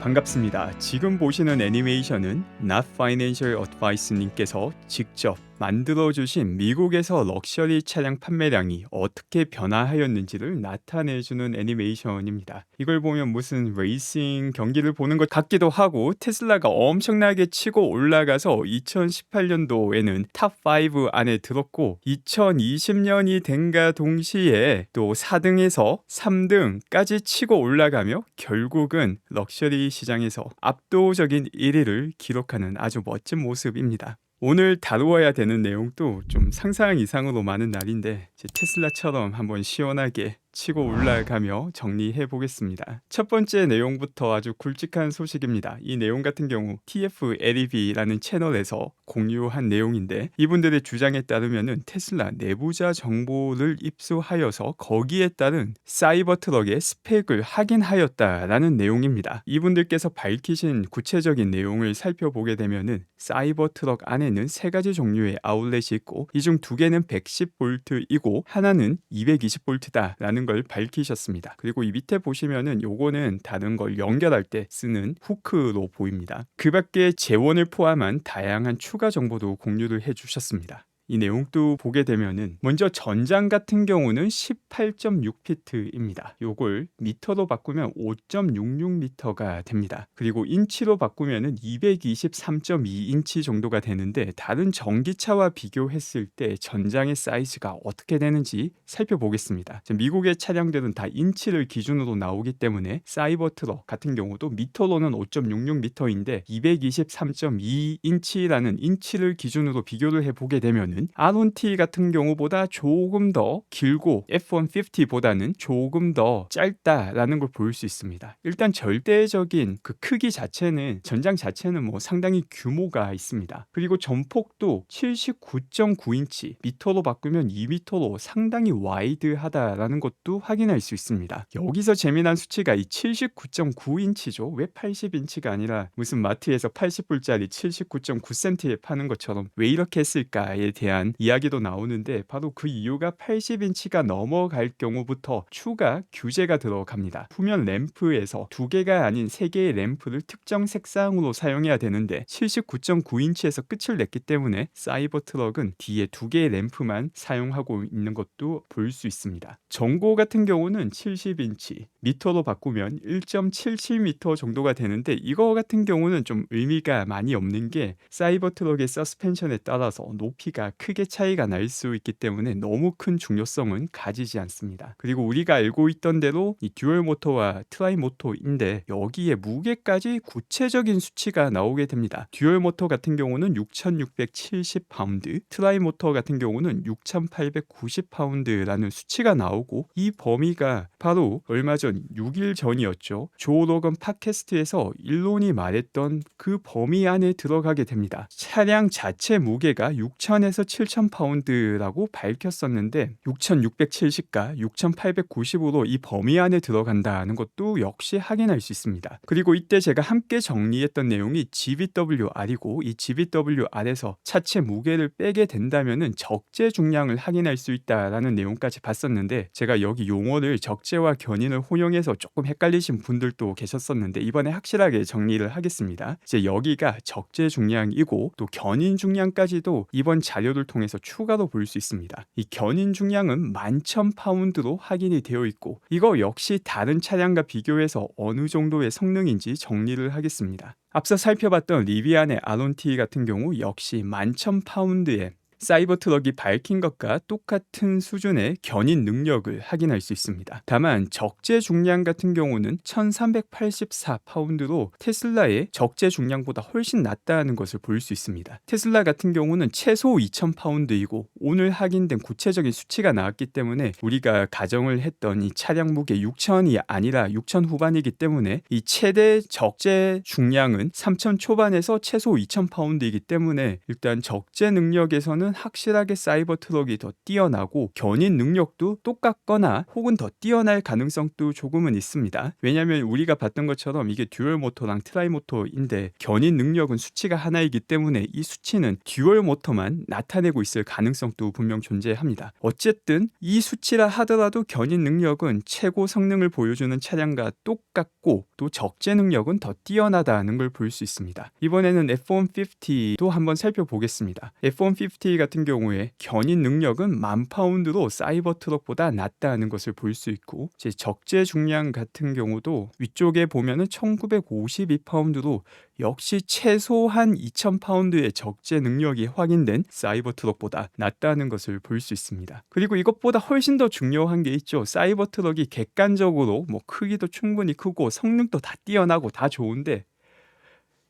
반갑습니다. 지금 보시는 애니메이션은 Not Financial Advice님께서 직접 만들어주신 미국에서 럭셔리 차량 판매량이 어떻게 변화하였는지를 나타내주는 애니메이션입니다. 이걸 보면 무슨 레이싱 경기를 보는 것 같기도 하고, 테슬라가 엄청나게 치고 올라가서 2018년도에는 탑5 안에 들었고 2020년이 된가 동시에 또 4등에서 3등까지 치고 올라가며 결국은 럭셔리 시장에서 압도적인 1위를 기록하는 아주 멋진 모습입니다. 오늘 다루어야 되는 내용도 좀 상상 이상으로 많은 날인데, 테슬라처럼 한번 시원하게 치고 올라가며 정리해 보겠습니다. 첫 번째 내용부터 아주 굵직한 소식입니다. 이 내용 같은 경우 TF-LEV라는 채널에서 공유한 내용인데, 이분들의 주장에 따르면은 테슬라 내부자 정보를 입수하여서 거기에 따른 사이버 트럭의 스펙을 확인하였다라는 내용입니다. 이분들께서 밝히신 구체적인 내용을 살펴보게 되면은 사이버 트럭 안에는 세 가지 종류의 아울렛이 있고, 이 중 두 개는 110V이고 하나는 220V다라는 걸 밝히셨습니다. 그리고 이 밑에 보시면은 요거는 다른 걸 연결할 때 쓰는 후크로 보입니다. 그 밖에 재원을 포함한 다양한 추가 정보도 공유를 해주셨습니다. 이 내용도 보게 되면은 먼저 전장 같은 경우는 18.6피트입니다. 요걸 미터로 바꾸면 5.66미터가 됩니다. 그리고 인치로 바꾸면은 223.2인치 정도가 되는데, 다른 전기차와 비교했을 때 전장의 사이즈가 어떻게 되는지 살펴보겠습니다. 미국의 차량들은 다 인치를 기준으로 나오기 때문에 사이버 트럭 같은 경우도 미터로는 5.66미터인데 223.2인치라는 인치를 기준으로 비교를 해보게 되면은 R1T 같은 경우보다 조금 더 길고 F-150보다는 조금 더 짧다라는 걸 볼 수 있습니다. 일단 절대적인 그 크기 자체는, 전장 자체는 뭐 상당히 규모가 있습니다. 그리고 전폭도 79.9인치, 미터로 바꾸면 2미터로 상당히 와이드하다라는 것도 확인할 수 있습니다. 여기서 재미난 수치가 이 79.9인치죠. 왜 80인치가 아니라 무슨 마트에서 80불짜리 79.9cm에 파는 것처럼 왜 이렇게 했을까에 대한 이야기도 나오는데, 바로 그 이유가 80인치가 넘어갈 경우부터 추가 규제가 들어갑니다. 후면 램프에서 2개가 아닌 3개의 램프를 특정 색상으로 사용해야 되는데 79.9인치에서 끝을 냈기 때문에 사이버 트럭은 뒤에 2개의 램프만 사용하고 있는 것도 볼 수 있습니다. 전고 같은 경우는 70인치, 미터로 바꾸면 1.77미터 정도가 되는데, 이거 같은 경우는 좀 의미가 많이 없는 게 사이버 트럭의 서스펜션에 따라서 높이가 크게 차이가 날 수 있기 때문에 너무 큰 중요성은 가지지 않습니다. 그리고 우리가 알고 있던 대로 이 듀얼 모터와 트라이 모터인데, 여기에 무게까지 구체적인 수치가 나오게 됩니다. 듀얼 모터 같은 경우는 6,670파운드, 트라이 모터 같은 경우는 6,890파운드라는 수치가 나오고, 이 범위가 바로 얼마 전 6일 전이었죠. 조 로건 팟캐스트에서 일론이 말했던 그 범위 안에 들어가게 됩니다. 차량 자체 무게가 6,000에서 7,000파운드라고 밝혔었는데 6,670과 6,890으로 이 범위 안에 들어간다는 것도 역시 확인할 수 있습니다. 그리고 이때 제가 함께 정리했던 내용이 GVWR이고, 이 GVWR에서 차체 무게를 빼게 된다면은 적재 중량을 확인할 수 있다라는 내용까지 봤었는데, 제가 여기 용어를 적재와 견인을 혼용해서 조금 헷갈리신 분들도 계셨었는데 이번에 확실하게 정리를 하겠습니다. 이제 여기가 적재 중량이고 또 견인 중량까지도 이번 자료를 통해서 추가로 볼 수 있습니다. 이 견인 중량은 11,000파운드로 확인이 되어 있고, 이거 역시 다른 차량과 비교해서 어느 정도의 성능인지 정리를 하겠습니다. 앞서 살펴봤던 리비안의 R1T 같은 경우 역시 11,000파운드의 사이버 트럭이 밝힌 것과 똑같은 수준의 견인 능력을 확인할 수 있습니다. 다만 적재 중량 같은 경우는 1384파운드로 테슬라의 적재 중량보다 훨씬 낮다는 것을 볼 수 있습니다. 테슬라 같은 경우는 최소 2000파운드이고 오늘 확인된 구체적인 수치가 나왔기 때문에 우리가 가정을 했던 이 차량 무게 6000이 아니라 6000 후반이기 때문에 이 최대 적재 중량은 3000 초반에서 최소 2000파운드이기 때문에 일단 적재 능력에서는 경우는 확실하게 사이버트럭이 더 뛰어나고 견인 능력도 똑같거나 혹은 더 뛰어날 가능성도 조금은 있습니다. 왜냐하면 우리가 봤던 것처럼 이게 듀얼 모터랑 트라이 모터인데 견인 능력은 수치가 하나이기 때문에 이 수치는 듀얼 모터만 나타내고 있을 가능성도 분명 존재합니다. 어쨌든 이 수치라 하더라도 견인 능력은 최고 성능을 보여주는 차량과 똑같고 또 적재 능력은 더 뛰어나다는 걸 볼 수 있습니다. 이번에는 F-150도 한번 살펴보겠습니다. F-150 같은 경우에 견인 능력은 10,000파운드로 사이버트럭보다 낫다는 것을 볼 수 있고 제 적재 중량 같은 경우도 위쪽에 보면은 1952파운드로 역시 최소한 2,000파운드의 적재 능력이 확인된 사이버트럭보다 낫다는 것을 볼 수 있습니다. 그리고 이것보다 훨씬 더 중요한 게 있죠. 사이버트럭이 객관적으로 뭐 크기도 충분히 크고 성능도 다 뛰어나고 다 좋은데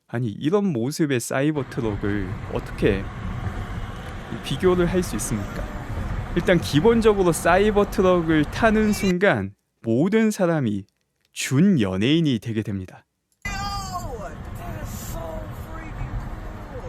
아니 이런 모습의 사이버트럭을 어떻게 비교를 할 수 있습니까? 일단 기본적으로 사이버트럭을 타는 순간 모든 사람이 준 연예인이 되게 됩니다.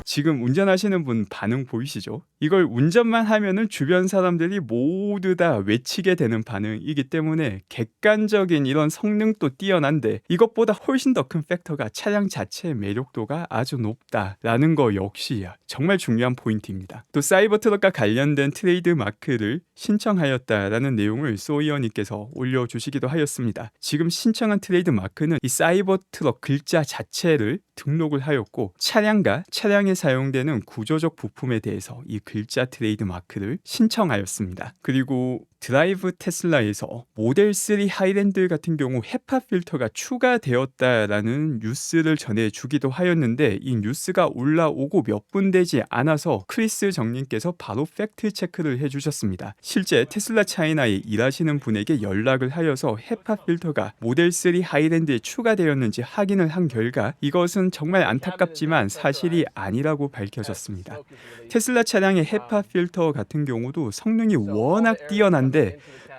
지금 운전하시는 분 반응 보이시죠? 이걸 운전만 하면은 주변 사람들이 모두 다 외치게 되는 반응이기 때문에 객관적인 이런 성능도 뛰어난데 이것보다 훨씬 더 큰 팩터가 차량 자체의 매력도가 아주 높다라는 거 역시 정말 중요한 포인트입니다. 또 사이버트럭과 관련된 트레이드 마크를 신청하였다라는 내용을 소이어님께서 올려주시기도 하였습니다. 지금 신청한 트레이드 마크는 이 사이버트럭 글자 자체를 등록을 하였고 차량과 차량에 사용되는 구조적 부품에 대해서 이 글자 트레이드 마크를 신청하였습니다. 그리고 드라이브 테슬라에서 모델 3 하이랜드 같은 경우 헤파 필터가 추가되었다라는 뉴스를 전해주기도 하였는데 이 뉴스가 올라오고 몇 분 되지 않아서 크리스 정님께서 바로 팩트 체크를 해주셨습니다. 실제 테슬라 차이나에 일하시는 분에게 연락을 하여서 헤파 필터가 모델 3 하이랜드에 추가되었는지 확인을 한 결과 이것은 정말 안타깝지만 사실이 아니라고 밝혀졌습니다. 테슬라 차량의 헤파 필터 같은 경우도 성능이 워낙 뛰어난데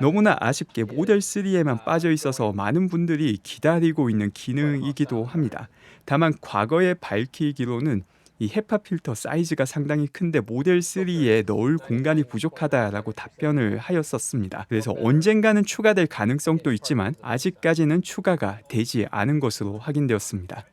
너무나 아쉽게 모델 3에만 빠져 있어서 많은 분들이 기다리고 있는 기능이기도 합니다. 다만 과거에 밝히기로는 이 헤파 필터 사이즈가 상당히 큰데 모델 3에 넣을 공간이 부족하다라고 답변을 하였었습니다. 그래서 언젠가는 추가될 가능성도 있지만 아직까지는 추가가 되지 않은 것으로 확인되었습니다.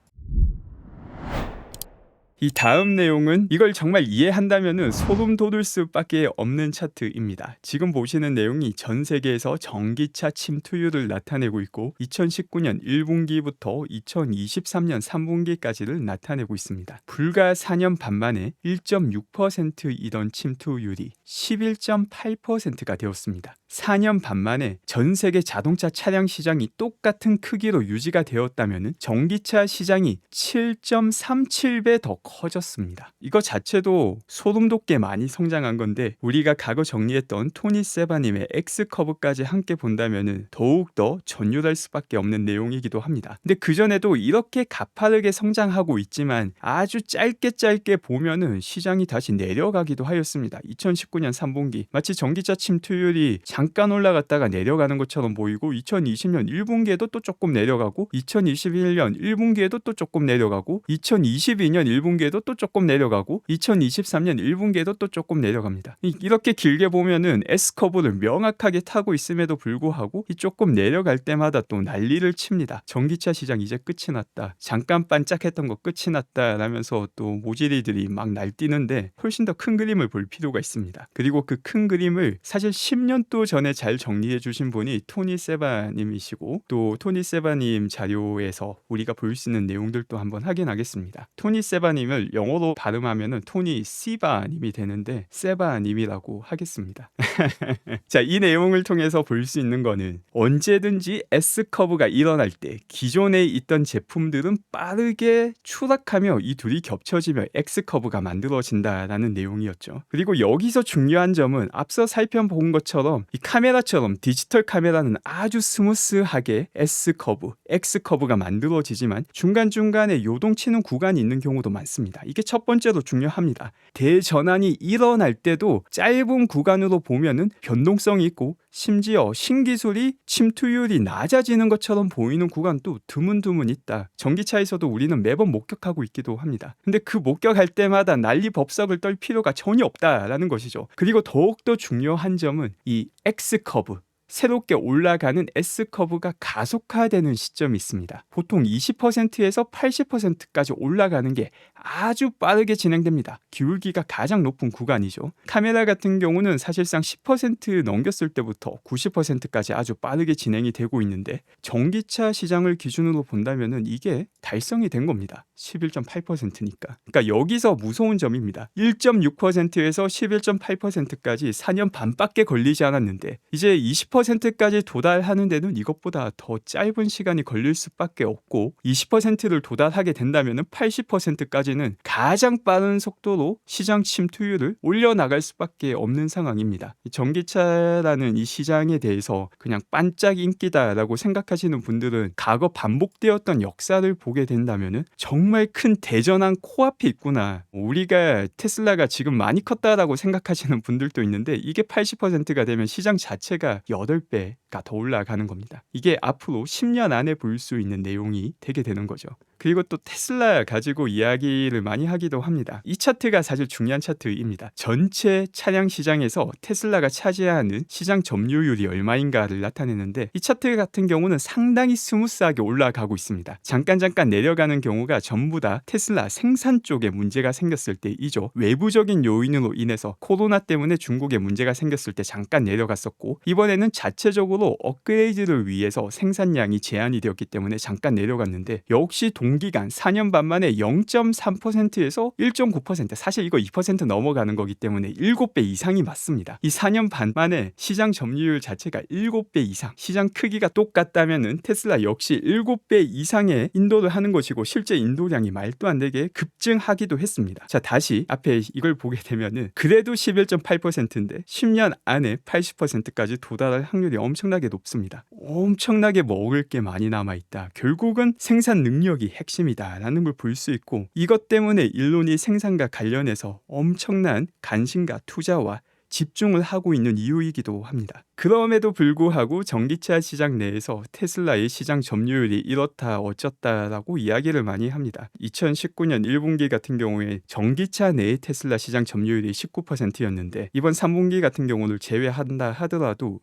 이 다음 내용은 이걸 정말 이해한다면은 소름 돋을 수밖에 없는 차트입니다. 지금 보시는 내용이 전 세계에서 전기차 침투율을 나타내고 있고 2019년 1분기부터 2023년 3분기까지를 나타내고 있습니다. 불과 4년 반 만에 1.6%이던 침투율이 11.8%가 되었습니다. 4년 반 만에 전 세계 자동차 차량 시장이 똑같은 크기로 유지가 되었다면 전기차 시장이 7.37배 더 커졌습니다. 이거 자체도 소름 돋게 많이 성장한 건데 우리가 과거 정리했던 토니 세바님의 X커브까지 함께 본다면 더욱더 전율할 수밖에 없는 내용이기도 합니다. 근데 그전에도 이렇게 가파르게 성장하고 있지만 아주 짧게 보면은 시장이 다시 내려가기도 하였습니다. 2019년 3분기 마치 전기차 침투율이 잠깐 올라갔다가 내려가는 것처럼 보이고 2020년 1분기에도 또 조금 내려가고 2021년 1분기에도 또 조금 내려가고 2022년 1분기에도 또 조금 내려가고 2023년 1분기에도 또 조금 내려갑니다. 이렇게 길게 보면은 S커브를 명확하게 타고 있음에도 불구하고 이 조금 내려갈 때마다 또 난리를 칩니다. 전기차 시장 이제 끝이 났다. 잠깐 반짝했던 거 끝이 났다 라면서 또 모질이들이 막 날뛰는데 훨씬 더 큰 그림을 볼 필요가 있습니다. 그리고 그 큰 그림을 사실 10년도 전에 잘 정리해 주신 분이 토니 세바님이시고 또 토니 세바님 자료에서 우리가 볼 수 있는 내용들도 한번 확인하겠습니다. 토니 세바님을 영어로 발음하면은 토니 시바님이 되는데 세바님이라고 하겠습니다. 자, 이 내용을 통해서 볼 수 있는 거는 언제든지 S커브가 일어날 때 기존에 있던 제품들은 빠르게 추락하며 이 둘이 겹쳐지며 X커브가 만들어진다라는 내용이었죠. 그리고 여기서 중요한 점은 앞서 살펴본 것처럼 이 카메라처럼 디지털 카메라는 아주 스무스하게 S커브, X커브가 만들어지지만 중간중간에 요동치는 구간이 있는 경우도 많습니다. 있습니다. 이게 첫 번째로 중요합니다. 대전환이 일어날 때도 짧은 구간으로 보면은 변동성이 있고 심지어 신기술이 침투율이 낮아지는 것처럼 보이는 구간도 드문드문 있다. 전기차에서도 우리는 매번 목격하고 있기도 합니다. 근데 그 목격할 때마다 난리법석을 떨 필요가 전혀 없다라는 것이죠. 그리고 더욱더 중요한 점은 이 X커브, 새롭게 올라가는 S커브가 가속화되는 시점이 있습니다. 보통 20%에서 80%까지 올라가는 게 아주 빠르게 진행됩니다. 기울기가 가장 높은 구간이죠. 카메라 같은 경우는 사실상 10% 넘겼을 때부터 90%까지 아주 빠르게 진행이 되고 있는데 전기차 시장을 기준으로 본다면 이게 달성이 된 겁니다. 11.8%니까. 그러니까 여기서 무서운 점입니다. 1.6%에서 11.8%까지 4년 반밖에 걸리지 않았는데 이제 20%까지 도달하는 데는 이것보다 더 짧은 시간이 걸릴 수밖에 없고 20%를 도달하게 된다면 80%까지는 가장 빠른 속도로 시장 침투율을 올려나갈 수밖에 없는 상황입니다. 전기차라는 이 시장에 대해서 그냥 반짝 인기다라고 생각하시는 분들은 과거 반복되었던 역사를 보게 된다면 정말 큰 대전환 코앞에 있구나. 우리가 테슬라가 지금 많이 컸다라고 생각하시는 분들도 있는데 이게 80%가 되면 시장 자체가 8배가 더 올라가는 겁니다. 이게 앞으로 10년 안에 볼 수 있는 내용이 되게 되는 거죠. 그리고 또 테슬라 가지고 이야기를 많이 하기도 합니다. 이 차트가 사실 중요한 차트입니다. 전체 차량 시장에서 테슬라가 차지하는 시장 점유율이 얼마인가를 나타내는데 이 차트 같은 경우는 상당히 스무스하게 올라가고 있습니다. 잠깐 내려가는 경우가 전부 다 테슬라 생산 쪽에 문제가 생겼을 때이죠. 외부적인 요인으로 인해서 코로나 때문에 중국에 문제가 생겼을 때 잠깐 내려갔었고 이번에는 자체적으로 업그레이드를 위해서 생산량이 제한이 되었기 때문에 잠깐 내려갔는데 역시 동기간 4년 반 만에 0.3%에서 1.9%, 사실 이거 2% 넘어가는 거기 때문에 7배 이상이 맞습니다. 이 4년 반 만에 시장 점유율 자체가 7배 이상, 시장 크기가 똑같다면은 테슬라 역시 7배 이상의 인도를 하는 것이고 실제 인도량이 말도 안 되게 급증하기도 했습니다. 자, 다시 앞에 이걸 보게 되면은 그래도 11.8%인데 10년 안에 80%까지 도달할 확률이 엄청나게 높습니다. 엄청나게 먹을 게 많이 남아있다. 결국은 생산 능력이 핵심이다라는 걸 볼 수 있고 이것 때문에 일론이 생산과 관련해서 엄청난 관심과 투자와 집중을 하고 있는 이유이기도 합니다. 그럼에도 불구하고 전기차 시장 내에서 테슬라의 시장 점유율이 이렇다 어쩌다라고 이야기를 많이 합니다. 2019년 1분기 같은 경우에 전기차 내의 테슬라 시장 점유율이 19%였는데 이번 3분기 같은 경우를 제외한다 하더라도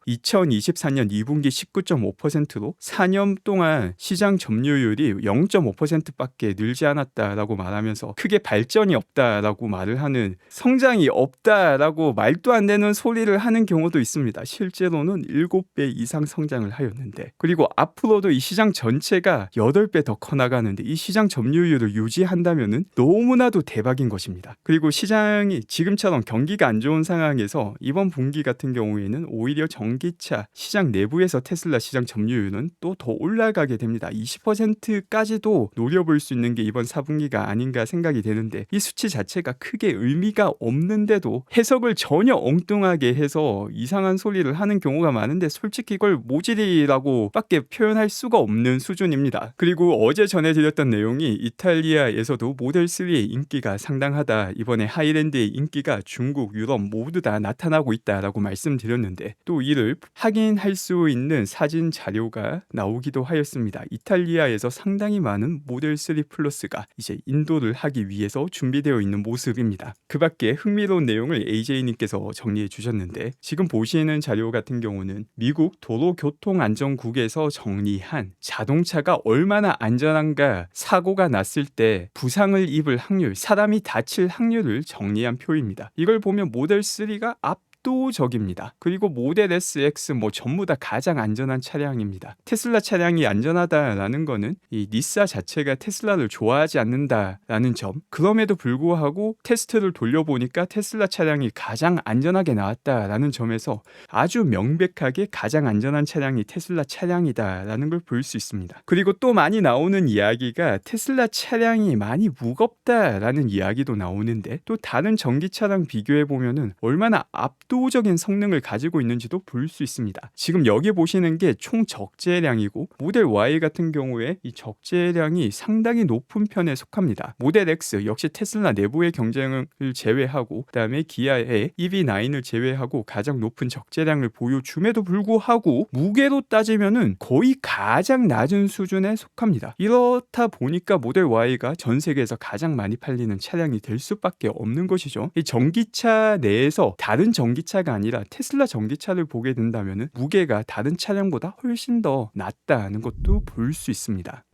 2024년 2분기 19.5%로 4년 동안 시장 점유율이 0.5%밖에 늘지 않았다라고 말하면서 크게 발전이 없다라고 말을 하는, 성장이 없다라고 말도 안 되는 소리를 하는 경우도 있습니다. 실제로는 7배 이상 성장을 하였는데, 그리고 앞으로도 이 시장 전체가 8배 더 커나가는데 이 시장 점유율을 유지한다면은 너무나도 대박인 것입니다. 그리고 시장이 지금처럼 경기가 안 좋은 상황에서 이번 분기 같은 경우에는 오히려 전기차 시장 내부에서 테슬라 시장 점유율은 또 더 올라가게 됩니다. 20%까지도 노려볼 수 있는 게 이번 4분기가 아닌가 생각이 되는데, 이 수치 자체가 크게 의미가 없는데도 해석을 전혀 엉뚱하게 해서 이상한 소리를 하는 경우가 많은데, 솔직히 이걸 모질이라고 밖에 표현할 수가 없는 수준입니다. 그리고 어제 전해드렸던 내용이 이탈리아에서도 모델 3의 인기가 상당하다, 이번에 하이랜드의 인기가 중국, 유럽 모두 다 나타나고 있다라고 말씀드렸는데, 또 이를 확인할 수 있는 사진 자료가 나오기도 하였습니다. 이탈리아에서 상당히 많은 모델 3 플러스가 이제 인도를 하기 위해서 준비되어 있는 모습입니다. 그 밖에 흥미로운 내용을 AJ님께서 정리해 주셨는데, 지금 보시는 자료 같은 경우는 미국 도로교통안전국에서 정리한 자동차가 얼마나 안전한가, 사고가 났을 때 부상을 입을 확률, 사람이 다칠 확률을 정리한 표입니다. 이걸 보면 모델 3가 압도적입니다. 그리고 모델 S, X 전부 다 가장 안전한 차량입니다. 테슬라 차량이 안전하다라는 거는 이 니사 자체가 테슬라를 좋아하지 않는다라는 점, 그럼에도 불구하고 테스트를 돌려보니까 테슬라 차량이 가장 안전하게 나왔다라는 점에서 아주 명백하게 가장 안전한 차량이 테슬라 차량이다라는 걸 볼 수 있습니다. 그리고 또 많이 나오는 이야기가 테슬라 차량이 많이 무겁다라는 이야기도 나오는데, 또 다른 전기차랑 비교해 보면은 얼마나 압도적인 성능을 가지고 있는지도 볼 수 있습니다. 지금 여기 보시는 게 총 적재량이고 모델 Y 같은 경우에 이 적재량이 상당히 높은 편에 속합니다. 모델 X 역시 테슬라 내부의 경쟁을 제외하고 그다음에 기아의 EV9을 제외하고 가장 높은 적재량을 보여줌에도 불구하고 무게로 따지면은 거의 가장 낮은 수준에 속합니다. 이렇다 보니까 모델 Y가 전 세계에서 가장 많이 팔리는 차량이 될 수밖에 없는 것이죠. 이 전기차 내에서 다른 전기차가 아니라 테슬라 전기차를 보게 된다면은 무게가 다른 차량보다 훨씬 더 낮다는 것도 볼 수 있습니다.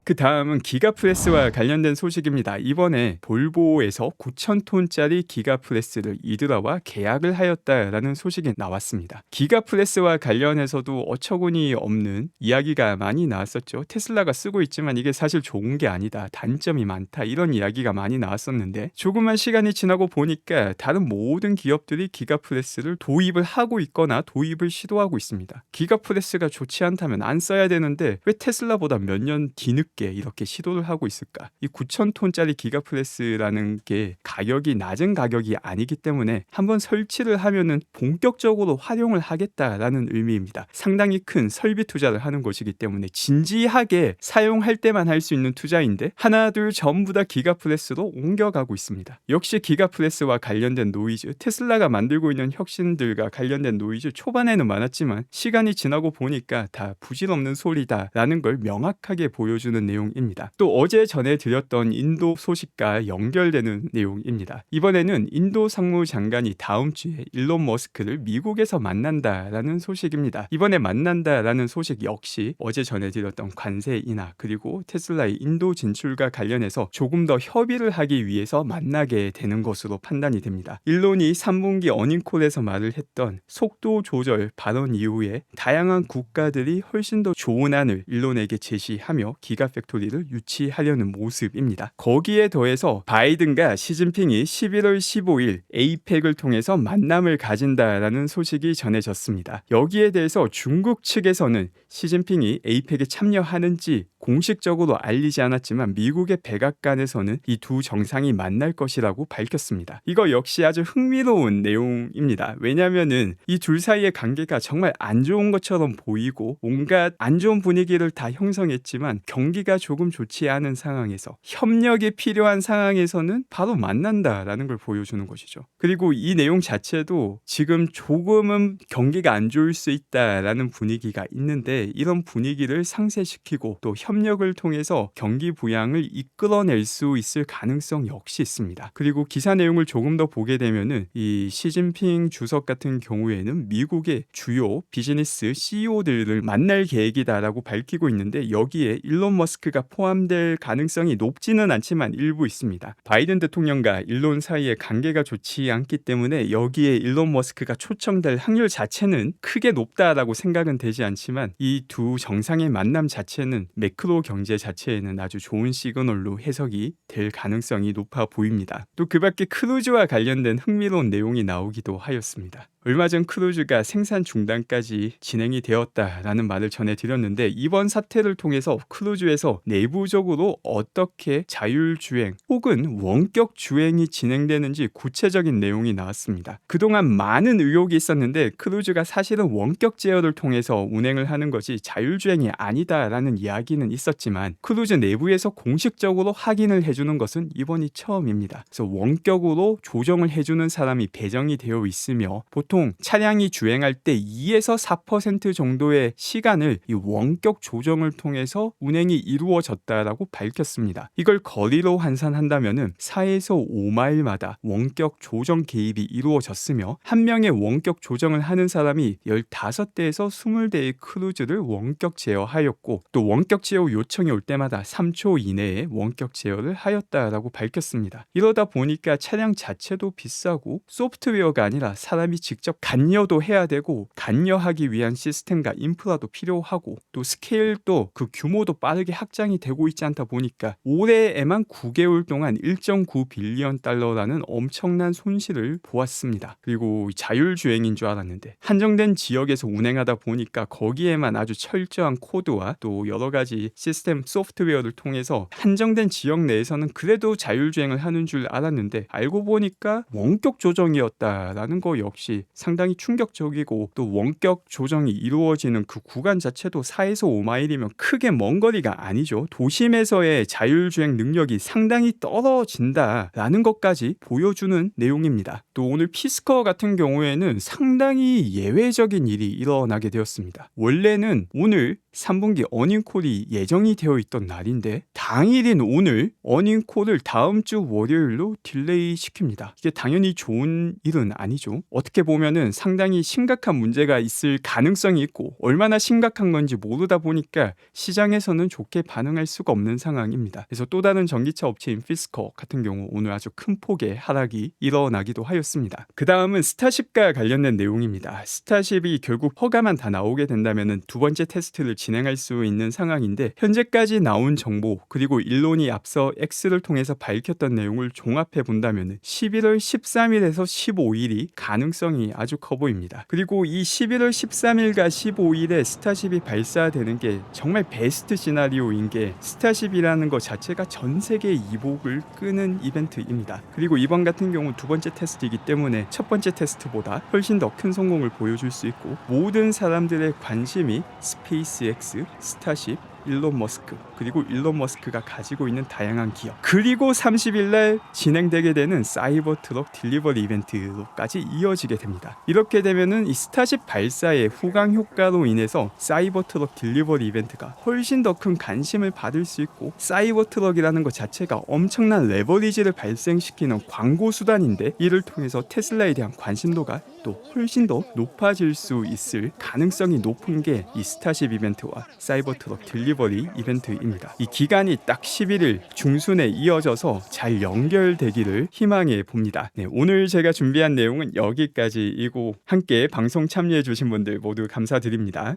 그 다음은 기가프레스와 관련된 소식입니다. 이번에 볼보에서 9,000톤짜리 기가프레스를 이드라와 계약을 하였다라는 소식이 나왔습니다. 기가프레스와 관련해서도 어처구니 없는 이야기가 많이 나왔었죠. 테슬라가 쓰고 있지만 이게 사실 좋은 게 아니다, 단점이 많다, 이런 이야기가 많이 나왔었는데 조금만 시간이 지나고 보니까 다른 모든 기업들이 기가프레스를 도입을 하고 있거나 도입을 시도하고 있습니다. 기가프레스가 좋지 않다면 안 써야 되는데 왜 테슬라보다 몇 년 뒤늦게 이렇게 시도를 하고 있을까? 이 9,000톤짜리 기가프레스라는 게 가격이 낮은 가격이 아니기 때문에 한번 설치를 하면은 본격적으로 활용을 하겠다라는 의미입니다. 상당히 큰 설비 투자를 하는 것이기 때문에 진지하게 사용할 때만 할 수 있는 투자인데 하나 둘 전부 다 기가프레스로 옮겨가고 있습니다. 역시 기가프레스와 관련된 노이즈, 테슬라가 만들고 있는 혁신들과 관련된 노이즈 초반에는 많았지만 시간이 지나고 보니까 다 부질없는 소리다라는 걸 명확하게 보여주는 내용입니다. 또 어제 전해드렸던 인도 소식과 연결되는 내용입니다. 이번에는 인도 상무장관이 다음 주에 일론 머스크를 미국에서 만난다라는 소식입니다. 이번에 만난다라는 소식 역시 어제 전해드렸던 관세 인하 그리고 테슬라의 인도 진출과 관련해서 조금 더 협의를 하기 위해서 만나게 되는 것으로 판단이 됩니다. 일론이 3분기 어닝콜에서 말을 했던 속도 조절 발언 이후에 다양한 국가들이 훨씬 더 좋은 안을 일론에게 제시하며 기가팩토리를 유치하려는 모습입니다. 거기에 더해서 바이든과 시진핑이 11월 15일 에이펙을 통해서 만남을 가진다라는 소식이 전해졌습니다. 여기에 대해서 중국 측에서는 시진핑이 에이펙에 참여하는지 공식적으로 알리지 않았지만 미국의 백악관에서는 이 두 정상이 만날 것이라고 밝혔습니다. 이거 역시 아주 흥미로운 내용입니다. 왜냐면은 이 둘 사이의 관계가 정말 안 좋은 것처럼 보이고 온갖 안 좋은 분위기를 다 형성했지만 경기가 조금 좋지 않은 상황에서 협력이 필요한 상황에서는 바로 만난다라는 걸 보여주는 것이죠. 그리고 이 내용 자체도 지금 조금은 경기가 안 좋을 수 있다라는 분위기가 있는데 이런 분위기를 상쇄시키고 또 협력을 통해서 경기 부양을 이끌어낼 수 있을 가능성 역시 있습니다. 그리고 기사 내용을 조금 더 보게 되면은 이 시진핑 주석 같은 경우에는 미국의 주요 비즈니스 CEO들을 만날 계획이다라고 밝히고 있는데 여기에 일론 머스크가 포함될 가능성이 높지는 않지만 일부 있습니다. 바이든 대통령과 일론 사이의 관계가 좋지 않기 때문에 여기에 일론 머스크가 초청될 확률 자체는 크게 높다라고 생각은 되지 않지만 이 두 정상의 만남 자체는 매크로 경제 자체에는 아주 좋은 시그널로 해석이 될 가능성이 높아 보입니다. 또 그 밖에 크루즈와 관련된 흥미로운 내용이 나오기도 하였습니다. 얼마 전 크루즈가 생산 중단까지 진행이 되었다라는 말을 전해드렸는데 이번 사태를 통해서 크루즈에서 내부적으로 어떻게 자율주행 혹은 원격 주행이 진행되는지 구체적인 내용이 나왔습니다. 그동안 많은 의혹이 있었는데 크루즈가 사실은 원격 제어를 통해서 운행을 하는 것이 자율주행이 아니다라는 이야기는 있었지만 크루즈 내부에서 공식적으로 확인을 해주는 것은 이번이 처음입니다. 그래서 원격으로 조정을 해주는 사람이 배정이 되어 있으며 보통 차량이 주행할 때 2에서 4% 정도의 시간을 이 원격 조정을 통해서 운행이 이루어졌다라고 밝혔습니다. 이걸 거리로 환산한다면은 4에서 5마일마다 원격 조정 개입이 이루어졌으며 한 명의 원격 조정을 하는 사람이 15대에서 20대의 크루즈를 원격 제어하였고 또 원격 제어 요청이 올 때마다 3초 이내에 원격 제어를 하였다라고 밝혔습니다. 이러다 보니까 차량 자체도 비싸고 소프트웨어가 아니라 사람이 직접 직접 간여도 해야 되고 간여하기 위한 시스템과 인프라도 필요하고 또 스케일도 그 규모도 빠르게 확장이 되고 있지 않다 보니까 올해에만 9개월 동안 1.9 빌리언 달러라는 엄청난 손실을 보았습니다. 그리고 자율주행인 줄 알았는데 한정된 지역에서 운행하다 보니까 거기에만 아주 철저한 코드와 또 여러 가지 시스템 소프트웨어를 통해서 한정된 지역 내에서는 그래도 자율주행을 하는 줄 알았는데 알고 보니까 원격 조정이었다라는 거 역시 상당히 충격적이고 또 원격 조정이 이루어지는 그 구간 자체도 4에서 5마일이면 크게 먼 거리가 아니죠. 도심에서의 자율주행 능력이 상당히 떨어진다라는 것까지 보여주는 내용입니다. 또 오늘 피스커 같은 경우에는 상당히 예외적인 일이 일어나게 되었습니다. 원래는 오늘 3분기 어닝콜이 예정이 되어 있던 날인데 당일인 오늘 어닝콜을 다음 주 월요일로 딜레이 시킵니다. 이게 당연히 좋은 일은 아니죠. 어떻게 보면은 상당히 심각한 문제가 있을 가능성이 있고 얼마나 심각한 건지 모르다 보니까 시장에서는 좋게 반응할 수가 없는 상황입니다. 그래서 또 다른 전기차 업체인 피스커 같은 경우 오늘 아주 큰 폭의 하락이 일어나기도 하였습니다. 그 다음은 스타쉽과 관련된 내용입니다. 스타쉽이 결국 허가만 다 나오게 된다면은 두 번째 테스트를 진행할 수 있는 상황인데 현재까지 나온 정보 그리고 일론이 앞서 X를 통해서 밝혔던 내용을 종합해 본다면 11월 13일에서 15일이 가능성이 아주 커 보입니다. 그리고 이 11월 13일과 15일에 스타쉽이 발사되는 게 정말 베스트 시나리오인 게 스타쉽이라는 것 자체가 전 세계 이복을 끄는 이벤트입니다. 그리고 이번 같은 경우 두 번째 테스트이기 때문에 첫 번째 테스트보다 훨씬 더 큰 성공을 보여줄 수 있고 모든 사람들의 관심이 스페이스X, 스타쉽, 일론 머스크 그리고 일론 머스크가 가지고 있는 다양한 기업 그리고 30일날 진행되게 되는 사이버 트럭 딜리버리 이벤트로까지 이어지게 됩니다. 이렇게 되면은 이 스타쉽 발사의 후광 효과로 인해서 사이버 트럭 딜리버리 이벤트가 훨씬 더 큰 관심을 받을 수 있고 사이버 트럭이라는 것 자체가 엄청난 레버리지를 발생시키는 광고 수단인데 이를 통해서 테슬라에 대한 관심도가 또 훨씬 더 높아질 수 있을 가능성이 높은 게 이 스타쉽 이벤트와 사이버 트럭 딜리버리 이벤트입니다. 이 기간이 딱 11일 중순에 이어져서 잘 연결되기를 희망해 봅니다. 네, 오늘 제가 준비한 내용은 여기까지이고 함께 방송 참여해 주신 분들 모두 감사드립니다.